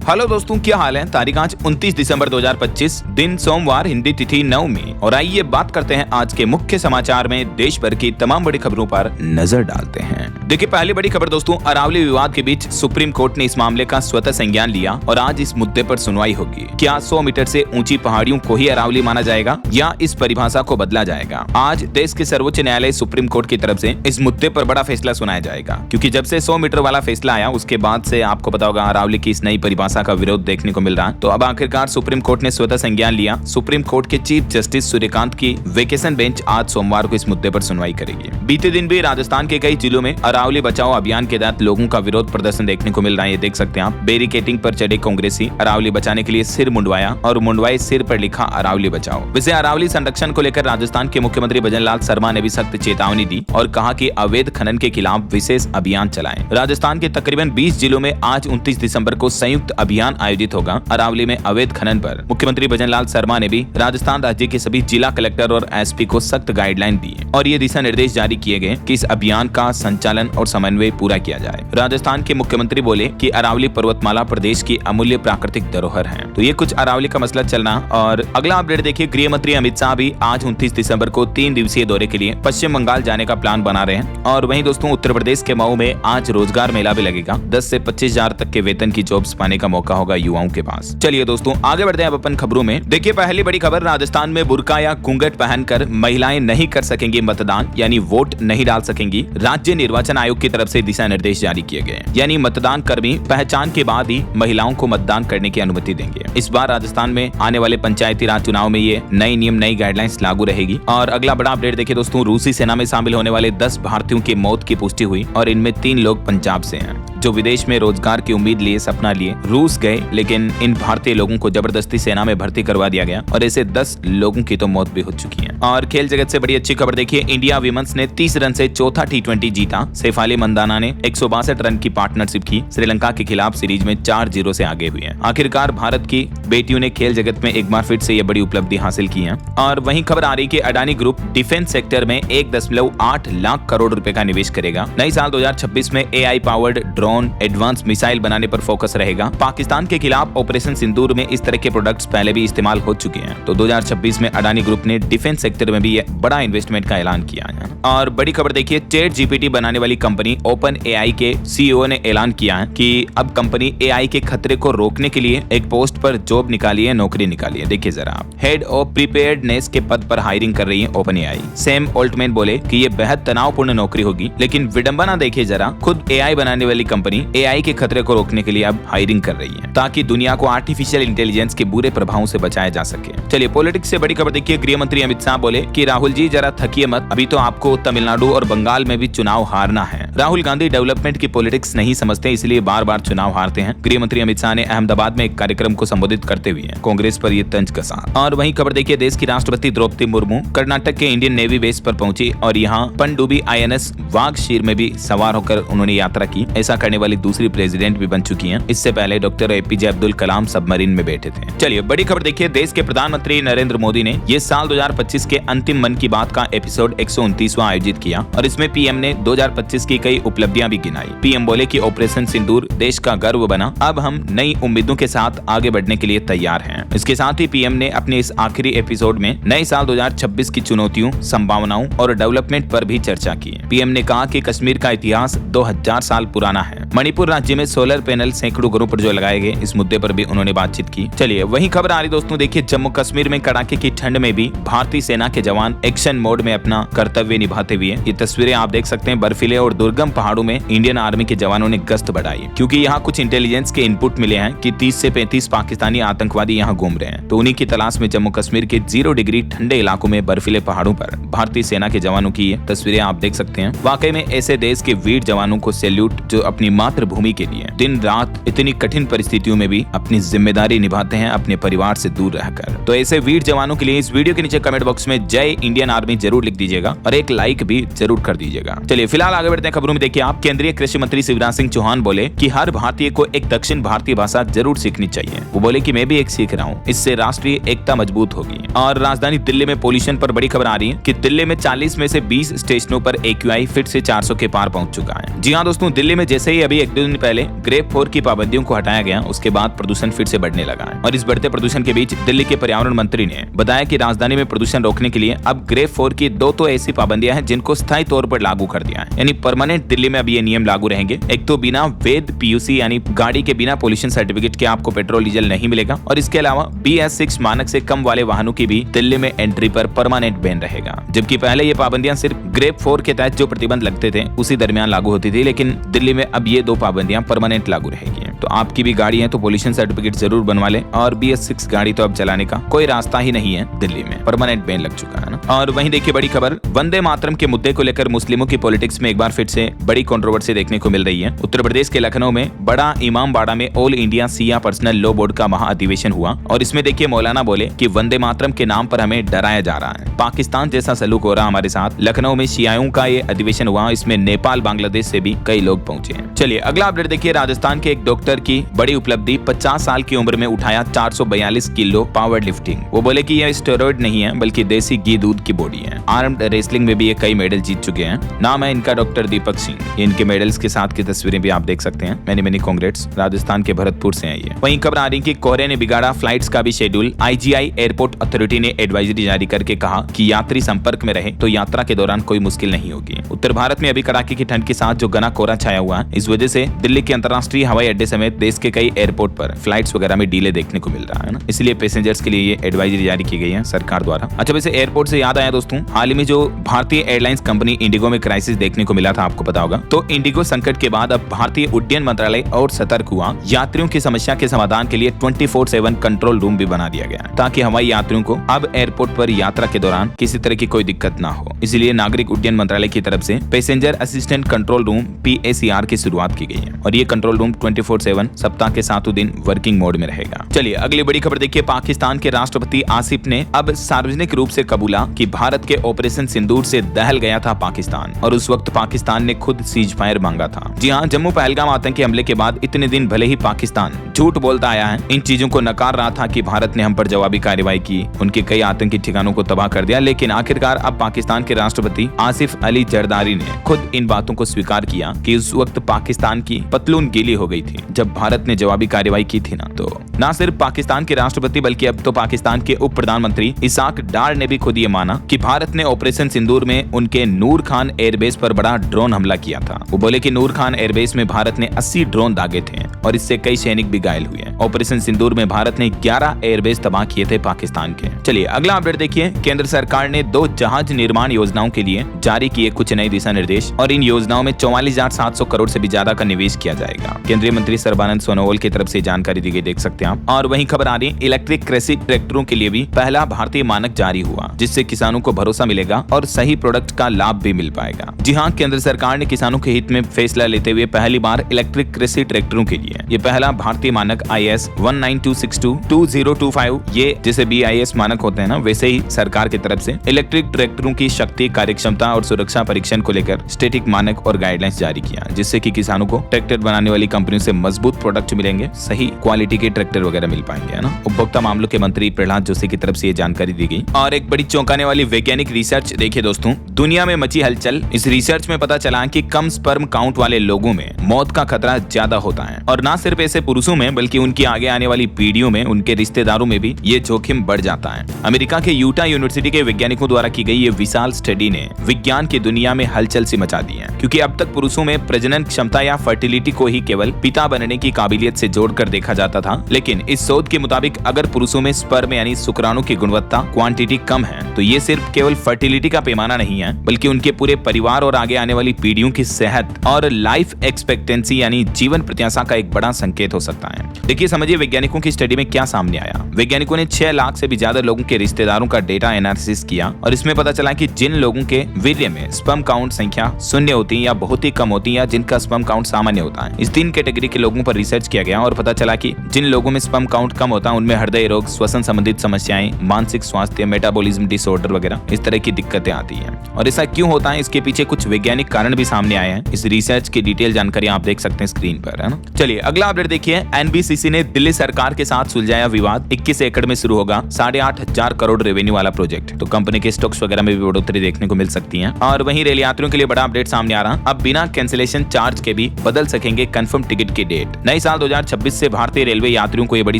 Hello दोस्तों, क्या हाल है। तारीख आज 29 दिसंबर 2025, दिन सोमवार, हिंदी तिथि 9 में। और आइए बात करते हैं आज के मुख्य समाचार में देश भर की तमाम बड़ी खबरों पर नजर डालते हैं। देखिए, पहली बड़ी खबर दोस्तों, अरावली विवाद के बीच सुप्रीम कोर्ट ने इस मामले का स्वतः संज्ञान लिया और आज इस मुद्दे पर सुनवाई होगी। क्या 100 मीटर से ऊंची पहाड़ियों को ही अरावली माना जाएगा या इस परिभाषा को बदला जाएगा। आज देश के सर्वोच्च न्यायालय सुप्रीम कोर्ट की तरफ से इस मुद्दे पर बड़ा फैसला सुनाया जाएगा, क्योंकि जब से 100 मीटर वाला फैसला आया उसके बाद से आपको पता होगा अरावली की इस नई परिभाषा का विरोध देखने को मिल रहा है। तो अब आखिरकार सुप्रीम कोर्ट ने स्वतः संज्ञान लिया। सुप्रीम कोर्ट के चीफ जस्टिस सूर्यकांत की वेकेशन बेंच आज सोमवार को इस मुद्दे पर सुनवाई करेगी। बीते दिन भी राजस्थान के कई जिलों में अरावली बचाओ अभियान के तहत लोगों का विरोध प्रदर्शन देखने को मिल रहा है। ये देख सकते हैं आप, बैरिकेडिंग पर चढ़े कांग्रेसी अरावली बचाने के लिए सिर मुंडवाया और मुंडवाए सिर पर लिखा अरावली बचाओ। वैसे अरावली संरक्षण को लेकर राजस्थान के मुख्यमंत्री भजनलाल शर्मा ने भी सख्त चेतावनी दी और कहा कि अवैध खनन के खिलाफ विशेष अभियान चलाएं। राजस्थान के तकरीबन 20 जिलों में आज 29 दिसंबर को संयुक्त अभियान आयोजित होगा अरावली में अवैध खनन पर। मुख्यमंत्री भजनलाल शर्मा ने भी राजस्थान राज्य के सभी जिला कलेक्टर और एसपी को सख्त गाइडलाइन दी और ये दिशा निर्देश जारी किए गए कि इस अभियान का संचालन और समन्वय पूरा किया जाए। राजस्थान के मुख्यमंत्री बोले कि अरावली पर्वतमाला प्रदेश की अमूल्य प्राकृतिक धरोहर है। तो ये कुछ अरावली का मसला चलना। और अगला अपडेट देखिए, गृह मंत्री अमित शाह भी आज 29 दिसंबर को 3 दिवसीय दौरे के लिए पश्चिम बंगाल जाने का प्लान बना रहे हैं। और वहीं दोस्तों, उत्तर प्रदेश के मऊ में आज रोजगार मेला भी लगेगा। 10 से 25,000 तक के वेतन की जॉब्स पाने का मौका होगा युवाओं के पास। चलिए दोस्तों, आगे बढ़ते हैं अब अपन खबरों में। देखिए, पहली बड़ी खबर, राजस्थान में बुर्का या घूंघट पहनकर महिलाएं नहीं कर सकेंगी मतदान, यानी वोट नहीं डाल सकेंगी। राज्य निर्वाचन आयोग की तरफ से दिशा निर्देश जारी किए गए, यानी मतदान कर्मी पहचान के बाद ही महिलाओं को मतदान करने की अनुमति देंगे। इस बार राजस्थान में आने वाले पंचायती राज चुनाव में ये नई नियम, नई गाइडलाइंस लागू रहेगी। और अगला बड़ा अपडेट देखिए दोस्तों, रूसी सेना में शामिल होने वाले 10 भारतीयों की मौत की पुष्टि हुई और इनमें 3 लोग पंजाब से हैं, जो विदेश में रोजगार की उम्मीद लिए सपना लिए रूस गए, लेकिन इन भारतीय लोगों को जबरदस्ती सेना में भर्ती करवा दिया गया और ऐसे 10 लोगों की तो मौत भी हो चुकी है। और खेल जगत से बड़ी अच्छी खबर देखिए, इंडिया विमेंस ने 30 रन से चौथा T20 जीता। शेफाली मंदाना ने 162 रन की पार्टनरशिप की। श्रीलंका के खिलाफ सीरीज में 4-0 से आगे हुई है। आखिरकार भारत की बेटियों ने खेल जगत में एक बार फिर से ये बड़ी उपलब्धि हासिल की है। और वहीं खबर आ रही कि अडानी ग्रुप डिफेंस सेक्टर में 1.8 लाख करोड़ रुपए का निवेश करेगा। नई साल 2026 में AI powered drone, advance missile बनाने पर फोकस रहेगा। पाकिस्तान के खिलाफ ऑपरेशन सिंदूर में इस तरह के प्रोडक्ट्स पहले भी इस्तेमाल हो चुके हैं। तो 2026 में अडानी ग्रुप ने डिफेंस सेक्टर में भी बड़ा इन्वेस्टमेंट का ऐलान किया है। और बड़ी खबर देखिए, ChatGPT बनाने वाली कंपनी OpenAI के CEO ने ऐलान किया है कि अब कंपनी AI के खतरे को रोकने के लिए एक पोस्ट पर जॉब निकाली है, नौकरी निकाली है। देखिए जरा आप, हेड ऑफ प्रिपेयर्डनेस के पद पर हायरिंग कर रही है OpenAI। सैम ऑल्टमैन बोले कि ये बेहद तनावपूर्ण नौकरी होगी, लेकिन विडंबना देखिए जरा, खुद AI बनाने वाली कंपनी AI के खतरे को रोकने के लिए अब हायरिंग कर रही है, ताकि दुनिया को आर्टिफिशियल इंटेलिजेंस के बुरे प्रभावों से बचाया जा सके। चलिए पॉलिटिक्स से बड़ी खबर देखिए, गृह मंत्री अमित शाह बोले कि राहुल जी जरा थकिए मत, अभी तो आपको तमिलनाडु और बंगाल में भी चुनाव हारना है। राहुल गांधी डेवलपमेंट की पॉलिटिक्स नहीं समझते, इसलिए बार बार चुनाव हारते हैं। गृह मंत्री अमित शाह ने अहमदाबाद में एक कार्यक्रम को संबोधित करते हुए कांग्रेस पर ये तंज कसा। और वहीं खबर देखिए, देश की राष्ट्रपति द्रौपदी मुर्मू कर्नाटक के इंडियन नेवी बेस पर पहुंची और यहाँ पनडुब्बी INS वाघशीर में भी सवार होकर उन्होंने यात्रा की। ऐसा करने वाली दूसरी प्रेसिडेंट भी बन चुकी हैं। इससे पहले doctor APJ Abdul Kalam submarine में बैठे थे। चलिए बड़ी खबर देखिए, देश के प्रधानमंत्री नरेंद्र मोदी ने ये साल 2025 के अंतिम मन की बात का एपिसोड 129वां आयोजित किया और इसमें PM ने 2025 की कई उपलब्धियां भी गिनाई। PM बोले कि ऑपरेशन सिंदूर देश का गर्व बना, अब हम नई उम्मीदों के साथ आगे बढ़ने के लिए तैयार हैं। इसके साथ ही PM ने अपने इस आखिरी एपिसोड में नए साल 2026 की चुनौतियों, संभावनाओं और डेवलपमेंट पर भी चर्चा की। PM ने कहा कि कश्मीर का इतिहास 2000 साल पुराना है। मणिपुर राज्य में सोलर पैनल सैकड़ों घरों पर जो लगाए गए, इस मुद्दे पर भी उन्होंने बातचीत की। चलिए वही खबर आ रही दोस्तों, देखिए जम्मू कश्मीर में कड़ाके की ठंड में भी भारतीय सेना के जवान एक्शन मोड में अपना कर्तव्य निभाते हुए। ये तस्वीरें आप देख सकते हैं, बर्फीले और दुर्गम पहाड़ों में इंडियन आर्मी के जवानों ने गश्त बढ़ाई, क्योंकि यहाँ कुछ इंटेलिजेंस के इनपुट मिले हैं कि 30 से 35 पाकिस्तानी आतंकवादी यहाँ घूम रहे हैं। तो उन्हीं की तलाश में जम्मू कश्मीर के 0 डिग्री ठंडे इलाकों में बर्फीले पहाड़ों पर भारतीय सेना के जवानों की ये तस्वीरें आप देख सकते हैं। वाकई में ऐसे देश के वीर जवानों को सैल्यूट, जो अपनी मातृभूमि के लिए दिन रात इतनी कठिन परिस्थितियों में भी अपनी जिम्मेदारी निभाते हैं, अपने परिवार से दूर रहकर। तो ऐसे वीर जवानों के लिए इस वीडियो के नीचे कमेंट बॉक्स में जय इंडियन आर्मी जरूर लिख दीजिएगा और एक लाइक भी जरूर कर दीजिएगा। चलिए फिलहाल आगे बढ़ते हैं खबरों में। देखिए आप, केंद्रीय कृषि मंत्री शिवराज सिंह चौहान बोले कि हर भारतीय को एक दक्षिण भारतीय भाषा जरूर सीखनी चाहिए। वो बोले कि मैं भी एक सीख रहा हूँ, इससे राष्ट्रीय एकता मजबूत होगी। और राजधानी दिल्ली में पोल्यूशन पर बड़ी खबर आ रही है कि दिल्ली में 40 में से 20 स्टेशनों पर AQI फिर से 400 के पार पहुंच चुका है। जी हाँ दोस्तों, दिल्ली में जैसे ही अभी एक दो दिन पहले ग्रेप 4 की पाबंदियों को हटाया गया, उसके बाद प्रदूषण फिर से बढ़ने लगा है। और इस बढ़ते प्रदूषण के बीच दिल्ली के पर्यावरण मंत्री ने बताया कि राजधानी में प्रदूषण रोकने के लिए अब ग्रेप 4 की दो तो ऐसी पाबंदियां हैं जिनको स्थायी तौर पर लागू कर दिया है, यानी परमानेंट दिल्ली में अब ये नियम लागू रहेंगे। एक तो बिना वैध पीयूसी यानी गाड़ी के बिना पोल्यूशन सर्टिफिकेट के आपको पेट्रोल डीजल नहीं मिलेगा, और इसके अलावा BS6 मानक से कम वाले वाहनों की भी दिल्ली में एंट्री पर परमानेंट बैन रहेगा। जबकि पहले ये पाबंदियां सिर्फ ग्रेप 4 के तहत जो प्रतिबंध लगते थे उसी दरमियान लागू होती थी, लेकिन दिल्ली में अब ये दो पाबंदियां परमानेंट लागू रहेगी। तो आपकी भी गाड़ी है तो पोल्यूशन सर्टिफिकेट जरूर बनवा लें, और BS6 गाड़ी तो अब चलाने का कोई रास्ता ही नहीं है, दिल्ली में परमानेंट बैन लग चुका है ना। और वहीं देखिए बड़ी खबर, वंदे मातरम के मुद्दे को लेकर मुस्लिमों की पॉलिटिक्स में एक बार फिर से बड़ी कंट्रोवर्सी देखने को मिल रही है। उत्तर प्रदेश के लखनऊ में बड़ा इमामबाड़ा में ऑल इंडिया शिया पर्सनल लॉ बोर्ड का महाअधिवेशन हुआ, और इसमें देखिए मौलाना बोले कि वंदे मातरम के नाम पर हमें डराया जा रहा है, पाकिस्तान जैसा सलूक हो रहा हमारे साथ। लखनऊ में शियाओं का ये अधिवेशन हुआ, इसमें नेपाल बांग्लादेश से भी कई लोग पहुंचे हैं। चलिए अगला अपडेट देखिए, राजस्थान के एक डॉक्टर की बड़ी उपलब्धि, 50 साल की उम्र में उठाया 442 किलो पावर लिफ्टिंग। वो बोले कि यह स्टेरॉइड नहीं है बल्कि देसी घी दूध की बॉडी है। आर्म्ड रेसलिंग में भी ये कई मेडल जीत चुके हैं। नाम है इनका डॉक्टर दीपक सिंह। इनके मेडल्स के साथ की तस्वीरें भी आप देख सकते हैं। Many congrats. राजस्थान के भरतपुर से है ये। वहीं खबर आ रही कि कोहरे ने बिगाड़ा फ्लाइट्स का भी शेड्यूल। IGI एयरपोर्ट अथॉरिटी ने एडवाइजरी जारी करके कहा कि यात्री संपर्क में रहे तो यात्रा के दौरान कोई मुश्किल नहीं होगी। उत्तर भारत में अभी कड़ाके की ठंड के साथ जो घना कोहरा छाया हुआ है, इस वजह से दिल्ली के अंतर्राष्ट्रीय हवाई अड्डे समेत देश के कई एयरपोर्ट पर फ्लाइट्स वगैरह में डीले देखने को मिल रहा है ना। इसलिए पैसेंजर्स के लिए ये एडवाइजरी जारी की गई है सरकार द्वारा। अच्छा वैसे एयरपोर्ट से याद आया दोस्तों, हाल ही में जो भारतीय एयरलाइंस कंपनी इंडिगो में क्राइसिस देखने को मिला था, आपको पता होगा। तो इंडिगो संकट के बाद अब भारतीय उड्डयन मंत्रालय और सतर्क हुआ। यात्रियों की समस्या के समाधान के लिए 24/7 कंट्रोल रूम भी बना दिया गया ताकि हवाई यात्रियों को अब एयरपोर्ट पर यात्रा के दौरान किसी तरह की कोई दिक्कत ना हो। इसलिए नागरिक उड्डयन मंत्रालय की तरफ से passenger assistant control room PACR की शुरुआत की गई है, और ये कंट्रोल रूम 24/7 सप्ताह के 7 दिन वर्किंग मोड में रहेगा। चलिए अगली बड़ी खबर देखिए, पाकिस्तान के राष्ट्रपति आसिफ ने अब सार्वजनिक रूप से कबूला कि भारत के ऑपरेशन सिंदूर से दहल गया था पाकिस्तान, और उस वक्त पाकिस्तान ने खुद सीज फायर मांगा था। जी हाँ, जम्मू पहलगाम आतंकी हमले के बाद इतने दिन भले ही पाकिस्तान झूठ बोलता आया है, इन चीजों को नकार रहा था कि भारत ने हम पर जवाबी कार्रवाई की, उनके कई आतंकी ठिकानों को तबाह कर दिया, लेकिन आखिरकार अब पाकिस्तान के राष्ट्रपति आसिफ अली जरदारी ने खुद इन बातों को स्वीकार किया कि उस वक्त पाकिस्तान की पतलून गीली हो गई थी जब भारत ने जवाबी कार्रवाई की थी ना। तो न सिर्फ पाकिस्तान के राष्ट्रपति बल्कि अब तो पाकिस्तान के उप प्रधानमंत्री इसाक डार ने भी खुद ये माना कि भारत ने ऑपरेशन सिंदूर में उनके नूर खान एयरबेस पर बड़ा ड्रोन हमला किया था। वो बोले कि नूर खान एयरबेस में भारत ने 80 ड्रोन दागे थे और इससे कई सैनिक भी घायल हुए। ऑपरेशन सिंदूर में भारत ने 11 एयरबेस तबाह किए थे पाकिस्तान के। चलिए अगला अपडेट देखिए, केंद्र सरकार ने 2 जहाज निर्माण योजनाओं के लिए जारी किए कुछ नए दिशा निर्देश, और इन योजनाओं में 44,700 करोड़ से भी ज्यादा का निवेश किया जाएगा। केंद्रीय मंत्री सर्बानंद सोनोवाल की तरफ से जानकारी दी गई, देख सकते हैं आप। और वहीं खबर आ रही, इलेक्ट्रिक कृषि ट्रैक्टरों के लिए भी पहला भारतीय मानक जारी हुआ, जिससे किसानों को भरोसा मिलेगा और सही प्रोडक्ट का लाभ भी मिल पाएगा। जी हाँ, केंद्र सरकार ने किसानों के हित में फैसला लेते हुए पहली बार इलेक्ट्रिक कृषि ट्रैक्टरों के लिए ये पहला भारतीय मानक IS 19262-2025, ये जैसे BIS मानक होते हैं ना, वैसे ही सरकार की तरफ से इलेक्ट्रिक ट्रैक्टरों की शक्ति, कार्यक्षमता और सुरक्षा परीक्षण को लेकर स्टैटिक मानक और गाइडलाइंस जारी किया, जिससे कि किसानों को ट्रैक्टर बनाने वाली कंपनियों से मजबूत प्रोडक्ट मिलेंगे, सही क्वालिटी के ट्रैक्टर वगैरह मिल पाएंगे, है ना। उपभोक्ता मामलों के मंत्री प्रहलाद जोशी की तरफ से ये जानकारी दी गई। और एक बड़ी चौंकाने वाली वैज्ञानिक रिसर्च देखिए दोस्तों, दुनिया में मची हलचल। इस रिसर्च में पता चला कि कम स्पर्म काउंट वाले लोगों में मौत का खतरा ज्यादा होता है, और न सिर्फ ऐसे पुरुषों में बल्कि उनकी आगे आने वाली पीढ़ियों में, उनके रिश्तेदारों में भी ये जोखिम बढ़ जाता है। अमेरिका के यूटा यूनिवर्सिटी के वैज्ञानिकों द्वारा की गई ये विशाल स्टडी ने विज्ञान की दुनिया में हलचल सी मचा दी है, क्योंकि अब तक पुरुषों में प्रजनन क्षमता या फर्टिलिटी को ही केवल पिता बनने की काबिलियत से जोड़कर देखा जाता था, लेकिन इस शोध के मुताबिक अगर पुरुषों में स्पर्म यानी शुक्राणु की गुणवत्ता क्वांटिटी कम है, तो ये सिर्फ केवल फर्टिलिटी का पैमाना नहीं है, बल्कि उनके पूरे परिवार और आगे आने वाली पीढ़ियों की सेहत और लाइफ एक्सपेक्टेंसी यानी जीवन प्रत्याशा का एक बड़ा संकेत हो सकता है। देखिए समझिए वैज्ञानिकों की स्टडी में क्या सामने आया। वैज्ञानिकों ने 6 लाख से भी ज्यादा लोगों के रिश्तेदारों का डेटा एनालिसिस किया, और इसमें पता चला कि जिन लोगों के वीर्य में स्पर्म काउंट संख्या 0 होती है या बहुत ही कम होती है, या जिनका स्पर्म काउंट सामान्य होता है, इस 3 कैटेगरी के लोगों पर रिसर्च किया गया, और पता चला कि जिन लोगों में स्पर्म काउंट कम होता है उनमें हृदय रोग, श्वसन संबंधित समस्याएं, मानसिक स्वास्थ्य, मेटाबॉलिज्म डिसऑर्डर वगैरह इस तरह की दिक्कतें आती हैं। और ऐसा क्यों होता है, इसके पीछे कुछ वैज्ञानिक कारण भी सामने आए हैं। इस रिसर्च की डिटेल जानकारी आप देख सकते हैं स्क्रीन पर, है ना। चलिए अगला अपडेट देखिए। एनबीसीसी ने दिल्ली सरकार के साथ सुलझाया विवाद, 21 एकड़ में शुरू होगा 8,500 करोड़ रेवेन्यू वाला प्रोजेक्ट। तो कंपनी के स्टॉक्स वगैरह में भी बढ़ोतरी देखने को मिल सकती है। और वहीं रेल यात्रियों के लिए बड़ा अपडेट सामने आ रहा, अब बिना कैंसिलेशन चार्ज के भी बदल सकेंगे कंफर्म टिकट की डेट। नए साल 2026 से भारतीय रेलवे यात्रियों को यह बड़ी